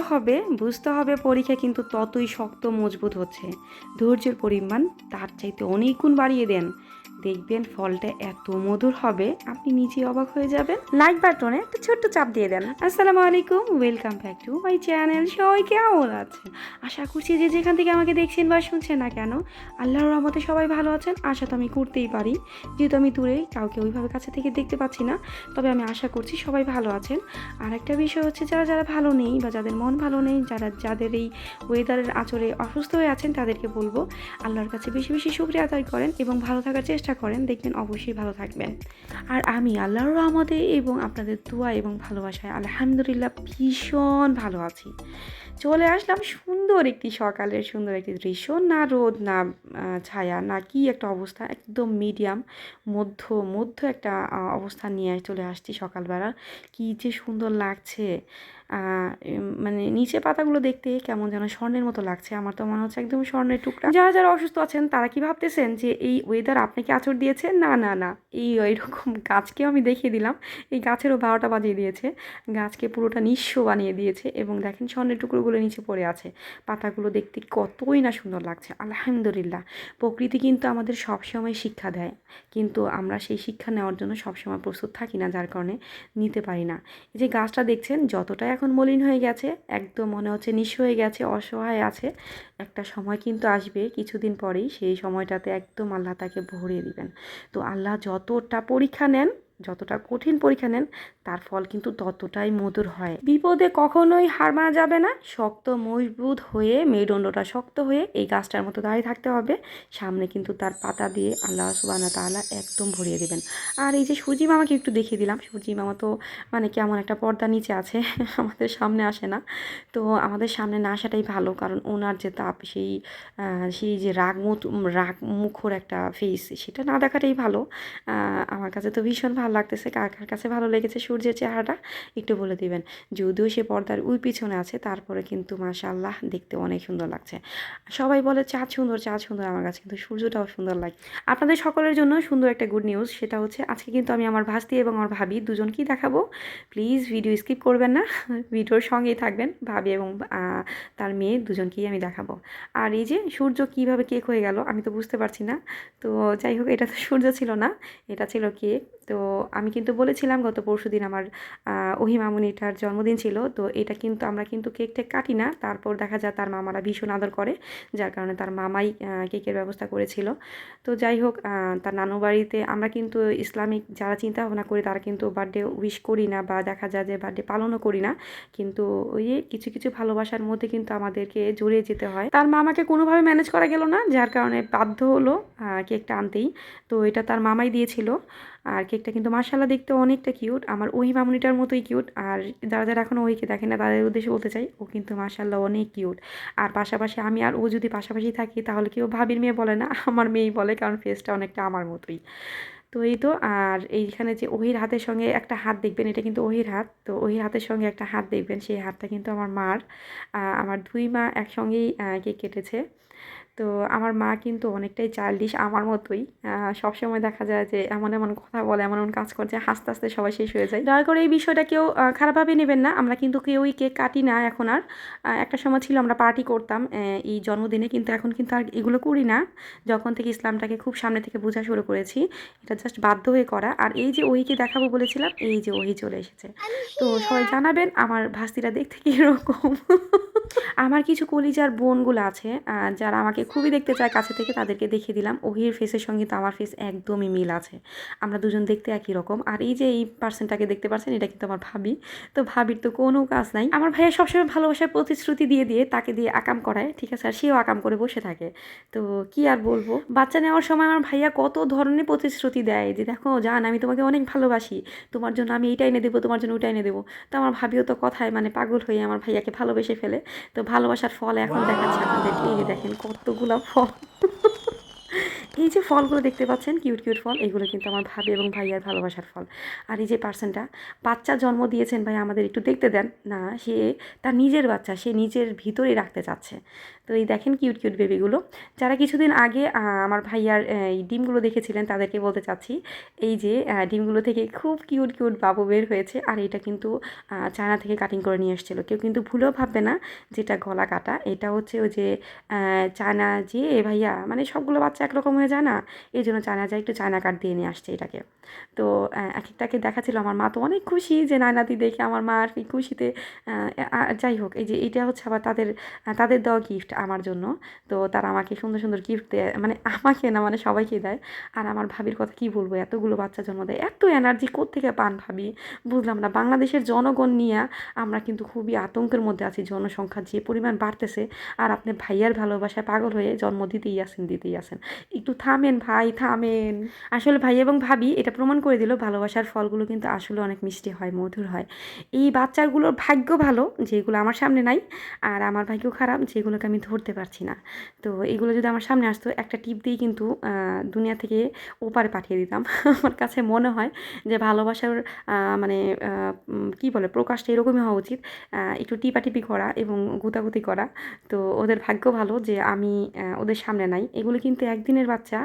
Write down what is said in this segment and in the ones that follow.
হবে, বুঝতে হবে পরীক্ষা কিন্তু ততই শক্ত মজবুত হচ্ছে। ধৈর্যের পরিমাণ তার চাইতে অনেক গুণ বাড়িয়ে দেন, দেখবেন ফলটা এত মধুর হবে আপনি নিজেই অবাক হয়ে যাবেন। লাইক বাটনে একটা ছোট্ট চাপ দিয়ে দেন। আসসালামু আলাইকুম, welcome back to my channel. সবাই কেমন আছেন? আশা করছি যে যেখান থেকে আমাকে দেখছেন বা শুনছেন না কেন, আল্লাহর রহমতে সবাই ভালো আছেন। আশা তো আমি করতেই পারি, যেহেতু আমি দূরে কাউকে ওইভাবে কাছে থেকে দেখতে পাচ্ছি না, তবে আমি আশা করছি সবাই ভালো আছেন। আর একটা বিষয় হচ্ছে, যারা যারা ভালো নেই বা যাদের মন ভালো নেই, যাদের এই ওয়েদারের আঁচড়ে অসুস্থ হয়ে আছেন, তাদেরকে বলবো আল্লাহর কাছে বেশি বেশি শুকরিয়া আদায় করেন এবং ভালো থাকার চেষ্টা করেন, দেখবেন অবশ্যই ভালো থাকবেন। আর আমি আল্লাহর রহমতে এবং আপনাদের দোয়া এবং ভালোবাসায় আলহামদুলিল্লাহ ভীষণ ভালো আছি। চলে আসলাম সুন্দর একটি সকালের সুন্দর একটি দৃশ্য, না রোদ না ছায়া না কি একটা অবস্থা, একদম মিডিয়াম মধ্য মধ্য একটা অবস্থা নিয়ে চলে আসছি সকালবেলা। কি যে সুন্দর লাগছে, মানে নিচে পাতাগুলো দেখতে কেমন যেন স্বর্ণের মতো লাগছে। আমার তো মনে হচ্ছে একদম স্বর্ণের টুকরা। যারা যারা অসুস্থ আছেন তারা কি ভাবতেছেন যে এই ওয়েদার আপনাকে আঁচড় দিয়েছে? না না না, এইরকম গাছকেও আমি দেখিয়ে দিলাম, এই গাছেরও 12টা বাজিয়ে দিয়েছে, গাছকে পুরোটা নিঃস্ব বানিয়ে দিয়েছে। এবং দেখেন স্বর্ণের টুকরোগুলো নিচে পড়ে আছে, পাতাগুলো দেখতে কতই না সুন্দর লাগছে। আলহামদুলিল্লাহ, প্রকৃতি কিন্তু আমাদের সবসময় শিক্ষা দেয়, কিন্তু আমরা সেই শিক্ষা নেওয়ার জন্য সবসময় প্রস্তুত থাকি না, যার কারণে নিতে পারি না। এই যে গাছটা দেখছেন যতটা এখন মলিন হয়ে গেছে, একদম মনে হচ্ছে নিঃস্ব হয়ে গেছে, অসহায় আছে, একটা সময় কিন্তু আসবে কিছুদিন পরেই, সেই সময়টাতে একদম আল্লাহ তাকে ভরিয়ে দিবেন। তো আল্লাহ যতটা পরীক্ষা নেন, যতটা কঠিন পরীক্ষা নেন, তার ফল কিন্তু ততটাই মধুর হয়। বিপদে কখনোই হার মানা যাবে না, শক্ত মজবুত হয়ে মেরুদণ্ডটা শক্ত হয়ে এই গাছটার মতো দাঁড়িয়ে থাকতে হবে। সামনে কিন্তু তার পাতা দিয়ে আল্লাহ সুবহানাহু ওয়া তাআলা একদম ভরিয়ে দেবেন। আর এই যে সূর্যি মামাকে একটু দেখিয়ে দিলাম, সূর্যি মামা তো মানে কেমন একটা পর্দা নিচে আছে, আমাদের সামনে আসে না। তো আমাদের সামনে না আসাটাই ভালো, কারণ ওনার যে তাপ, সেই যে রাগ মুখর একটা ফেস, সেটা না দেখাটাই ভালো। আমার কাছে তো ভীষণ ভালো লাগতেছে। কার কার কাছে ভালো লেগেছে সূর্যের চেহারাটা একটু বলে দিবেন। যদিও সে পর্দার ওই পিছনে আছে, তারপরে কিন্তু মাশাআল্লাহ দেখতে অনেক সুন্দর লাগছে। সবাই বলে চাঁদ সুন্দর, চাঁদ সুন্দর, আমার কাছে কিন্তু সূর্যটাও সুন্দর লাগে। আপনাদের সকলের জন্য সুন্দর একটা গুড নিউজ, সেটা হচ্ছে আজকে কিন্তু আমি আমার ভাস্তি এবং আমার ভাবি দুজনকেই দেখাবো। প্লিজ ভিডিও স্কিপ করবেন না, ভিডিওর সঙ্গেই থাকবেন। ভাবি এবং তার মেয়ে দুজনকেই আমি দেখাবো। আর এই যে সূর্য কীভাবে কেক হয়ে গেল আমি তো বুঝতে পারছি না। তো যাই হোক, এটা তো সূর্য ছিল না, এটা ছিল কেক। তো আমি কিন্তু বলেছিলাম গত পরশুদিন আমার ওহি মামুনিটার জন্মদিন ছিল, তো এটা কিন্তু আমরা কিন্তু কেক টেক কাটি না। তারপর দেখা যায় তার মামারা ভীষণ আদর করে, যার কারণে তার মামাই কেকের ব্যবস্থা করেছিল। তো যাই হোক, তার নানু বাড়িতে আমরা কিন্তু ইসলামিক যারা চিন্তা ভাবনা করি তারা কিন্তু বার্থডে উইশ করি না, বা দেখা যায় যে বার্থডে পালনও করি না। কিন্তু ওই কিছু কিছু ভালোবাসার মধ্যে কিন্তু আমাদেরকে জড়িয়ে যেতে হয়। তার মামাকে কোনোভাবে ম্যানেজ করা গেল না, যার কারণে বাধ্য হলো কেকটা আনতেই। তো এটা তার মামাই দিয়েছিল। আর কেকটা কিন্তু মাশাআল্লাহ দেখতে অনেকটা কিউট, আমার ওহি মামুনিটার মতোই কিউট। আর যারা যারা এখনও ওহিকে দেখেন না তাদের উদ্দেশ্যে বলতে চাই, ও কিন্তু মাশাআল্লাহ অনেক কিউট। আর পাশাপাশি আমি আর ও যদি পাশাপাশি থাকি তাহলে কেউ ভাবির মেয়ে বলে না, আমার মেয়েই বলে, কারণ ফেসটা অনেকটা আমার মতোই। তো এই তো, আর এইখানে যে ওহির হাতের সঙ্গে একটা হাত দেখবেন, এটা কিন্তু ওহির হাত। তো ওহির হাতের সঙ্গে একটা হাত দেখবেন, সেই হাতটা কিন্তু আমার মার। আমার দুই মা একসঙ্গেই কেক কেটেছে। তো আমার মা কিন্তু অনেকটাই চাইল্ডিশ আমার মতোই, সবসময় দেখা যায় যে এমন এমন কথা বলে, এমন এমন কাজ করছে, হাসতে হাসতে সবাই শেষ হয়ে যায়। দয়া করে এই বিষয়টা কেউ খারাপভাবে নেবেন না, আমরা কিন্তু কেউই কেক কাটি না এখন আর। একটা সময় ছিল আমরা পার্টি করতাম এই জন্মদিনে, কিন্তু এখন কিন্তু আর এগুলো করি না। যখন থেকে ইসলামটাকে খুব সামনে থেকে বোঝা শুরু করেছি, এটা জাস্ট বাধ্য হয়ে করা। আর এই যে ওহিকে দেখাবো বলেছিলাম, এই যে ওহি চলে এসেছে। তো সবাই জানাবেন আমার ভাস্তিটা দেখতে কীরকম। আমার কিছু কলিজার বোনগুলো আছে যারা আমাকে খুবই দেখতে চায় কাছে থেকে, তাদেরকে দেখিয়ে দিলাম ওহির ফেসের সঙ্গে তো আমার ফেস একদমই মিল আছে, আমরা দুজন দেখতে একই রকম। আর এই যে এই পার্সনটাকে দেখতে পাচ্ছেন, এটা কিন্তু আমার ভাবি। তো ভাবির তো কোনো কাজ নাই, আমার ভাইয়া সবসময় ভালোবাসার প্রতিশ্রুতি দিয়ে দিয়ে তাকে দিয়ে আকাম করায়, ঠিক আছে, আর সেও আকাম করে বসে থাকে। তো কি আর বলবো, বাচ্চা নেওয়ার সময় আমার ভাইয়া কত ধরনের প্রতিশ্রুতি দেয় যে দেখো জান, আমি তোমাকে অনেক ভালোবাসি, তোমার জন্য আমি এইটা এনে দেবো, তোমার জন্য ওইটা এনে দেবো। তো আমার ভাবিও তো কথায় মানে পাগল হয়ে আমার ভাইয়াকে ভালোবেসে ফেলে। তো ভালোবাসার ফল এখন দেখাচ্ছে আপনাদেরকে, এই যে দেখেন কতগুলা ফল। এই যে ফলগুলো দেখতে পাচ্ছেন কিউট কিউট ফল, এগুলো কিন্তু আমার ভাবি এবং ভাইয়ার ভালোবাসার ফল। আর এই যে পার্সনটা বাচ্চা জন্ম দিয়েছেন ভাই, আমাদের একটু দেখতে দেন না, সে তার নিজের বাচ্চা সে নিজের ভিতরেই রাখতে চাচ্ছে। তো এই দেখেন কিউট কিউট বেবিগুলো। যারা কিছুদিন আগে আমার ভাইয়ার এই ডিমগুলো দেখেছিলেন তাদেরকে বলতে চাচ্ছি, এই যে ডিমগুলো থেকে খুব কিউট কিউট বাবু বের হয়েছে। আর এটা কিন্তু চায়না থেকে কাটিং করে নিয়ে এসেছিলো। কেউ কিন্তু ভুলেও ভাববে না যেটা গলা কাটা, এটা হচ্ছে ওই যে চায়না যে ভাইয়া মানে সবগুলো বাচ্চা একরকম হয়ে যায় না, এই জন্য চায়না যায় একটু চায়না কাট দিয়ে নিয়ে আসছে এটাকে। তো এক একটাকে দেখাচ্ছিল, আমার মা তো অনেক খুশি যে নাতি দেখে, আমার মা আর কি খুশিতে যাই হোক, এই যে এটা হচ্ছে আবার তাদের দেওয়া গিফট আমার জন্য। তো তারা আমাকে সুন্দর সুন্দর গিফট দেয়, মানে আমাকে না মানে সবাইকে দেয়। আর আমার ভাবির কথা কি বলবো, এতগুলো বাচ্চা জন্ম দেয়, এত এনার্জি কোত্থেকে পান ভাবি বুঝলাম না। বাংলাদেশের জনগণ নিয়ে আমরা কিন্তু খুবই আতঙ্কের মধ্যে আছি, জনসংখ্যা যে পরিমাণ বাড়তেছে। আর আপনি ভাইয়ার ভালোবাসায় পাগল হয়ে জন্ম দিতেই আসেন। একটু থামেন ভাই, থামেন। আসলে ভাই এবং ভাবি এটা প্রমাণ করে দিল ভালোবাসার ফলগুলো কিন্তু আসলে অনেক মিষ্টি হয়, মধুর হয়। এই বাচ্চাগুলোর ভাগ্য ভালো যেগুলো আমার সামনে নাই, আর আমার ভাগ্য খারাপ যেগুলোকে আমি ধরতে পারছি না। তো এগুলো যদি আমার সামনে আসতো, একটা টিপ দিয়ে কিন্তু দুনিয়া থেকে ওপারে পাঠিয়ে দিতাম। আমার কাছে মনে হয় যে ভালোবাসার মানে কি বলে প্রকাশটা এরকমই হওয়া উচিত, একটু টিপাটিপি করা এবং গুতাগুতি করা। তো ওদের ভাগ্য ভালো যে আমি ওদের সামনে নাই। এগুলো কিন্তু একদিনের বাচ্চা,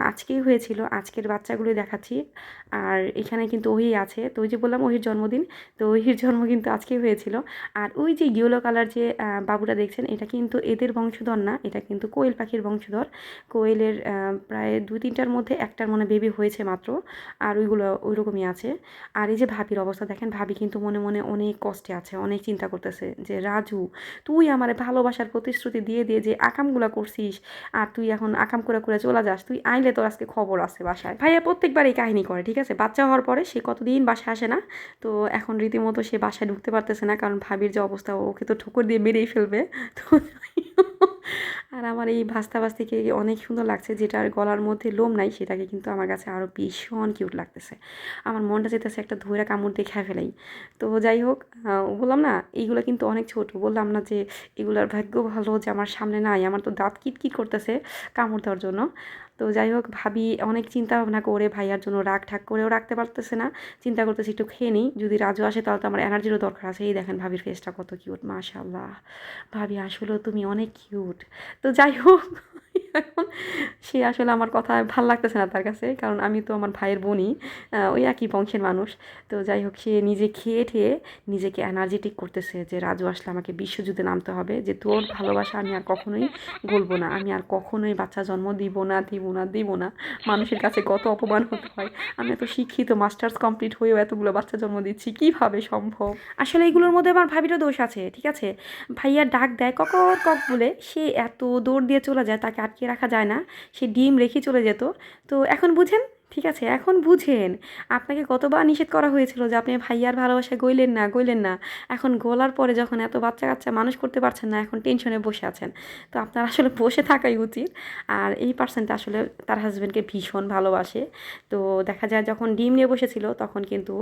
আজকেই হয়েছিল, আজকের বাচ্চাগুলো দেখাচ্ছি। আর এখানে কিন্তু ওহি আছে, তো ওই যে বললাম ওহির জন্মদিন, তো ওহির জন্ম কিন্তু আজকেই হয়েছিল। আর ওই যে ইয়েলো কালার যে বাবুটা দেখছেন, এটা কিন্তু এদের বংশধর না, এটা কিন্তু কোয়েল পাখির বংশধর। কোয়েলের প্রায় 2-3টার মধ্যে একটার মনে বেবি হয়েছে মাত্র, আর ওইগুলো ওই রকমই আছে। আর এই যে ভাবির অবস্থা দেখেন, ভাবি কিন্তু মনে মনে অনেক কষ্টে আছে, অনেক চিন্তা করতেছে যে রাজু তুই আমার ভালোবাসার প্রতিশ্রুতি দিয়ে দিয়ে যে আকামগুলা করছিস, আর তুই এখন আকাম করে করে চলে যাস, তুই আইলে তোর আজকে খবর আছে বাসায়। ভাইয়া প্রত্যেকবার এই কাহিনী করে, ঠিক আছে, বাচ্চা হওয়ার পরে সে কতদিন বাসায় আসে না। তো এখন রীতিমতো সে বাসায় ঢুকতে পারতেছে না, কারণ ভাবির যে অবস্থা, ওকে তো ঠোকর দিয়ে মেরেই ফেলবে। তো আর আমার এই ভাস্তাকে অনেক সুন্দর লাগছে, যেটার গলার মধ্যে লোম নাই সেটাকে কিন্তু আমার কাছে আরও ভীষণ কিউট লাগতেছে। আমার মনটা যেতেছে একটা ধৈরা কামড় দিয়ে খেয়ে ফেলাই। তো যাই হোক, বললাম না এইগুলো কিন্তু অনেক ছোট, বললাম না যে এগুলার ভাগ্য ভালো যে আমার সামনে নাই, আমার তো দাঁত কিটকিট করতেছে কামড় দেওয়ার জন্য। তো যাই হোক, ভাবি অনেক চিন্তা ভাবনা করে ভাইয়ার জন্য রাগ ঠাক করেও রাখতে পারতেছে না, চিন্তা করতেছি একটু খেয়ে নিই, যদি রাজু আসে তাহলে তো আমার এনার্জিরও দরকার আছে। এই দেখেন ভাবির ফেসটা কত কিউট, মাশাআল্লাহ ভাবি আসলেও তুমি অনেক কিউট। তো যাই হোক, এখন সে আসলে আমার কথা ভাল লাগতেছে না তার কাছে, কারণ আমি তো আমার ভাইয়ের বোনই, ওই একই বংশের মানুষ। তো যাই হোক, সে নিজে খেয়ে ঠেয়ে নিজেকে এনার্জেটিক করতেছে যে রাজু আসলে আমাকে বিশ্বযুদ্ধে নামতে হবে, যে তোর ভালোবাসা আমি আর কখনোই গলবো না, আমি আর কখনোই বাচ্চা জন্ম দিব না। মানুষের কাছে কত অপমান হতে হয়, আমি এত শিক্ষিত, মাস্টার্স কমপ্লিট হয়েও এতগুলো বাচ্চা জন্ম দিচ্ছি, কীভাবে সম্ভব। আসলে এইগুলোর মধ্যে আমার ভাবিরও দোষ আছে, ঠিক আছে। ভাইয়া ডাক দেয় কক কক বলে, সে এত দৌড় দিয়ে চলে যায়, তাকে আটকে রাখা যায় না, সে ডিম রেখে চলে যেত। তো এখন বুঝেন, ঠিক আছে, এখন বুঝেন আপনাকে কতবার নিষেধ করা হয়েছিল যে আপনি ভাইয়ার ভালোবাসায় গইলেন না। এখন গোলার পরে যখন এত বাচ্চা কাচ্চা মানুষ করতে পারছেন না, এখন টেনশনে বসে আছেন। তো আপনার আসলে বসে থাকাই উচিত। আর এই পার্সনটা আসলে তার হাজব্যান্ডকে ভীষণ ভালোবাসে। তো দেখা যায় যখন ডিম নিয়ে বসেছিল তখন কিন্তু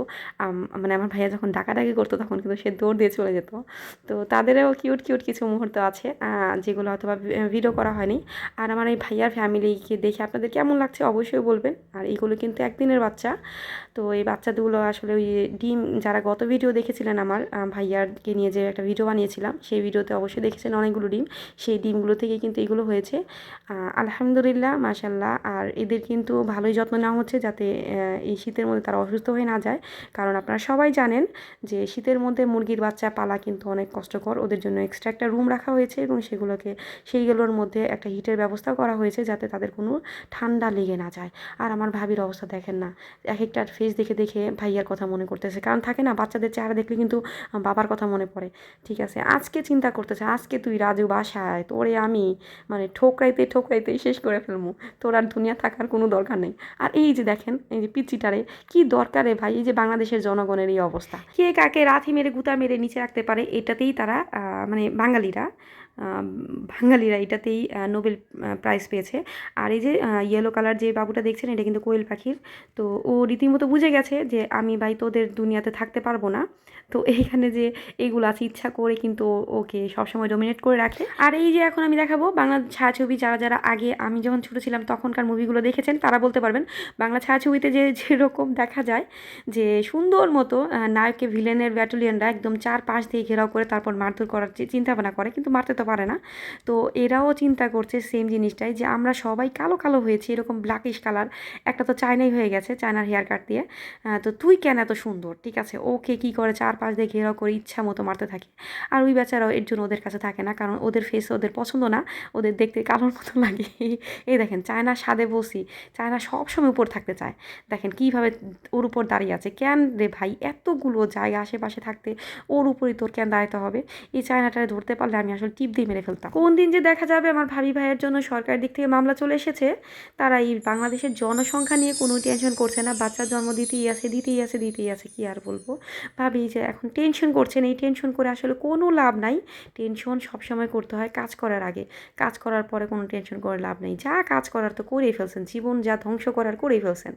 মানে আমার ভাইয়া যখন ডাকাডাকি করতো তখন কিন্তু সে দৌড় দিয়ে চলে যেত। তো তাদেরও কিউট কিউট কিছু মুহূর্ত আছে যেগুলো হয়তো ভিডিও করা হয়নি। আর আমার এই ভাইয়ার ফ্যামিলিকে দেখে আপনাদের কেমন লাগছে অবশ্যই বলবেন। আর এইগুলো কিন্তু একদিনের বাচ্চা। তো এই বাচ্চাগুলো আসলে ওই ডিম, যারা গত ভিডিও দেখেছিলেন আমার ভাইয়ারকে নিয়ে যে একটা ভিডিও বানিয়েছিলাম, সেই ভিডিওতে অবশ্যই দেখেছেন অনেকগুলো ডিম, সেই ডিমগুলো থেকে কিন্তু এগুলো হয়েছে। আলহামদুলিল্লাহ, মাশাল্লাহ। আর এদের কিন্তু ভালোই যত্ন নেওয়া হচ্ছে যাতে এই শীতের মধ্যে তারা অসুস্থ হয়ে না যায়, কারণ আপনারা সবাই জানেন যে শীতের মধ্যে মুরগির বাচ্চা পালা কিন্তু অনেক কষ্টকর। ওদের জন্য এক্সট্রা একটা রুম রাখা হয়েছে এবং সেইগুলোর মধ্যে একটা হিটের ব্যবস্থা করা হয়েছে যাতে তাদের কোনো ঠান্ডা লেগে না যায়। আর আমার ভাবির অবস্থা দেখেন না, এক একটার ফেস দেখে দেখে ভাইয়ার কথা মনে করতেছে, কারণ থাকে না বাচ্চাদের চেহারা দেখলে কিন্তু বাবার কথা মনে পড়ে। ঠিক আছে, আজকে চিন্তা করতেছে, আজকে তুই রাজু বাসায়, তোরে আমি মানে ঠোকরাইতেই শেষ করে ফেলবো, তোর আর দুনিয়া থাকার কোনো দরকার নেই। আর এই যে দেখেন এই যে পিচ্চিটারে কি দরকারে ভাই, এই যে বাংলাদেশের জনগণের এই অবস্থা, কে কাকে রাথি মেরে গুতা মেরে নিচে রাখতে পারে, এটাতেই তারা মানে বাঙালিরা বাঙালিরা এটাতেই নোবেল প্রাইজ পেয়েছে। আর এই যে ইয়েলো কালার যে বাবুটা দেখছেন এটা কিন্তু কোয়েল পাখির। তো ও রীতিমতো বুঝে গেছে যে আমি ভাই তোদের দুনিয়াতে থাকতে পারবো না। তো এইখানে যে এইগুলো আছে ইচ্ছা করে কিন্তু ওকে সবসময় ডমিনেট করে রাখে। আর এই যে এখন আমি দেখাবো বাংলা ছায়াছবি, যারা যারা আগে আমি যখন ছোটো ছিলাম তখনকার মুভিগুলো দেখেছেন তারা বলতে পারবেন বাংলা ছায়াছবিতে যে যেরকম দেখা যায় যে সুন্দর মতো নায়ককে ভিলেনের ব্যাটালিয়নরা একদম চার পাশ দিয়ে ঘেরাও করে তারপর মারধর করার চিন্তা ভাবনা করে, কিন্তু মারতে তো পারে না। তো এরাও চিন্তা করছে সেম জিনিসটাই যে আমরা সবাই কালো কালো হয়েছি, এরকম ব্ল্যাকিশ কালার, একটা তো চায়নাই হয়ে গেছে, চায়নার হেয়ার কাট দিয়ে। তো তুই কেন এত সুন্দর, ঠিক আছে, ওকে কী করে চার পাশ দিয়ে ঘেরাও করে ইচ্ছা মতো মারতে থাকে। আর ওই বেচারাও এর জন্য ওদের কাছে থাকে না, কারণ ওদের ফেস ওদের পছন্দ না, ওদের দেখতে কালোর মতো লাগে। এই দেখেন চায়না স্বাদে বসি, চায়না সবসময় উপর থাকতে চায়, দেখেন কীভাবে ওর উপর দাঁড়িয়ে আছে। কেন রে ভাই, এতগুলো জায়গা আশেপাশে থাকতে ওর উপরই তোর কেন দাঁড়াতে হবে? এই চায়নাটারে ধরতে পারলে আমি আসলে টিপ দিয়ে মেরে ফেলতাম। কোন দিন যে দেখা যাবে আমার ভাবি ভাইয়ের জন্য সরকারের দিক থেকে মামলা চলে এসেছে, তারা এই বাংলাদেশের জনসংখ্যা নিয়ে কোনো টেনশন করছে না, বাচ্চার জন্ম দিতেই আছে দিতেই আছে দিতেই আছে, কী আর বলবো। ভাবি যে এখন টেনশন করছেন, এই টেনশন করে আসলে কোনো লাভ নাই। টেনশন সবসময় করতে হয় কাজ করার আগে, কাজ করার পরে কোনো টেনশন করে লাভ নেই। যা কাজ করার তো করেই ফেলছেন, জীবন যা ধ্বংস করার করেই ফেলছেন,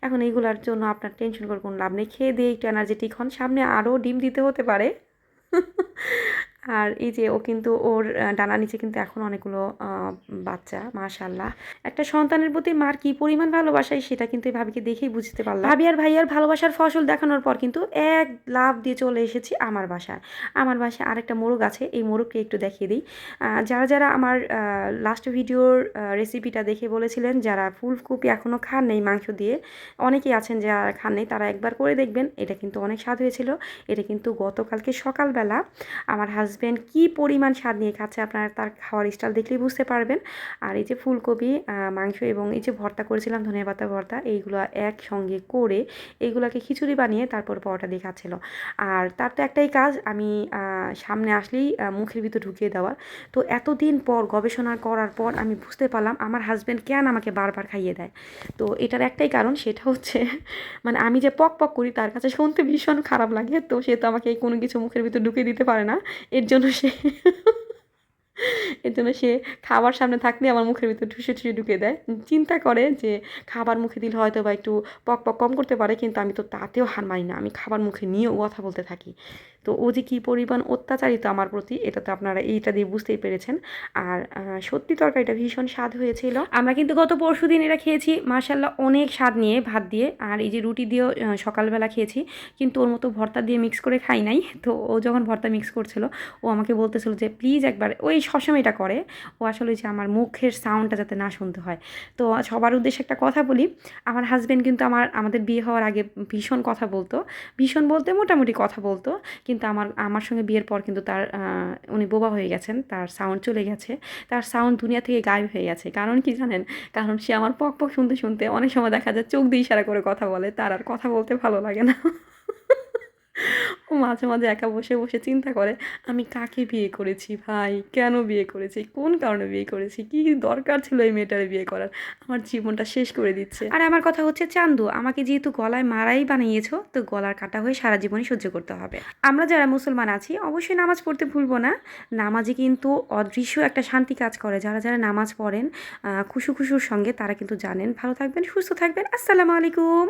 এখন এইগুলার জন্য আপনার টেনশন করে কোনো লাভ নেই। খেয়ে দিয়ে একটু এনার্জেটিক হন, সামনে আরও ডিম দিতে হতে পারে। আর এই যে ও কিন্তু ওর ডানার নিচে কিন্তু এখন অনেকগুলো বাচ্চা, মাশাআল্লাহ। একটা সন্তানের প্রতি মার কি পরিমাণ ভালোবাসায় সেটা কিন্তু এই ভাবিকে দেখেই বুঝতে পারলাম। ভাবি আর ভাইয়ার ভালোবাসার ফসল দেখানোর পর কিন্তু এক লাফ দিয়ে চলে এসেছি আমার বাসায়। আমার বাসায় আরেকটা মোরগ আছে, এই মোরগকে একটু দেখিয়ে দিই। যারা যারা আমার লাস্ট ভিডিওর রেসিপিটা দেখে বলেছিলেন যারা ফুলকপি এখনও খান নেই মাংস দিয়ে, অনেকেই আছেন যারা খান নেই, তারা একবার করে দেখবেন, এটা কিন্তু অনেক স্বাদ হয়েছিল। এটা কিন্তু গতকালকে সকালবেলা আমার হাজব্যান্ড কী পরিমাণ স্বাদ নিয়ে খাচ্ছে, আপনারা তার খাওয়ার স্টাইল দেখলেই বুঝতে পারবেন। আর এই যে ফুলকপি, মাংস এবং এই যে ভর্তা করেছিলাম ধনেপাতা ভর্তা, এইগুলো একসঙ্গে করে এইগুলোকে খিচুড়ি বানিয়ে তারপর পরোটা দিয়ে খাচ্ছিল। আর তার তো একটাই কাজ, আমি সামনে আসলেই মুখের ভিতর ঢুকিয়ে দেওয়া। তো এতদিন পর গবেষণা করার পর আমি বুঝতে পারলাম আমার হাজব্যান্ড কেন আমাকে বারবার খাইয়ে দেয়। তো এটার একটাই কারণ, সেটা হচ্ছে মানে আমি যে পক পক করি তার কাছে শুনতে ভীষণ খারাপ লাগে, তো সে তো আমাকে কোনো কিছু মুখের ভিতর ঢুকিয়ে দিতে পারে না। এর জন্য সে এর জন্য সে খাবার সামনে থাকলে আমার মুখের ভিতর ঠুসে ঠুসে ঢুকিয়ে দেয়। চিন্তা করে যে খাবার মুখে দিলে হয়তো বা একটু পক পক কম করতে পারে, কিন্তু আমি তো তাতেও হার মানি না, আমি খাবার মুখে নিয়েও কথা বলতে থাকি। তো ও যে কী পরিমাণ অত্যাচারিত আমার প্রতি, এটা তো আপনারা এইটা দিয়ে বুঝতেই পেরেছেন। আর সত্যি তরকারিটা ভীষণ স্বাদ হয়েছিল। আমরা কিন্তু গত পরশুদিন এটা খেয়েছি, মাশাআল্লাহ অনেক স্বাদ নিয়ে ভাত দিয়ে, আর এই যে রুটি দিয়েও সকালবেলা খেয়েছি, কিন্তু ওর মতো ভর্তা দিয়ে মিক্স করে খাই নাই। তো ও যখন ভর্তা মিক্স করছিল ও আমাকে বলতেছিল যে প্লিজ একবার, ওই সবসময় এটা করে ও আসলে, যে আমার মুখের সাউন্ডটা যাতে না শুনতে হয়। তো সবার উদ্দেশ্যে একটা কথা বলি, আমার হাজব্যান্ড কিন্তু আমাদের বিয়ে হওয়ার আগে ভীষণ কথা বলতো, ভীষণ বলতে মোটামুটি কথা বলতো, কিন্তু আমার সঙ্গে বিয়ের পর কিন্তু তার উনি বোবা হয়ে গেছেন, তার সাউন্ড চলে গেছে, তার সাউন্ড দুনিয়া থেকে গায়েব হয়ে গেছে। কারণ কি জানেন? কারণ সে আমার পক পক শুনতে শুনতে অনেক সময় দেখা যায় চোখ দিয়ে ইশারা করে কথা বলে, তার আর কথা বলতে ভালো লাগে না। ও মাঝে মাঝে একা বসে বসে চিন্তা করে আমি কাকে বিয়ে করেছি ভাই, কেন বিয়ে করেছি, কোন কারণে বিয়ে করেছি, কি দরকার ছিল এই মেয়েটারে বিয়ে করার, আমার জীবনটা শেষ করে দিচ্ছে। আর আমার কথা হচ্ছে চান্দু, আমাকে যেহেতু গলায় মারাই বানিয়েছো, তো গলার কাটা হয়ে সারা জীবনই সহ্য করতে হবে। আমরা যারা মুসলমান আছি অবশ্যই নামাজ পড়তে ভুলবো না, নামাজে কিন্তু অদৃশ্য একটা শান্তি কাজ করে। যারা যারা নামাজ পড়েন খুশু খুশুর সঙ্গে, তারা কিন্তু জানেন। ভালো থাকবেন, সুস্থ থাকবেন, আসসালামু আলাইকুম।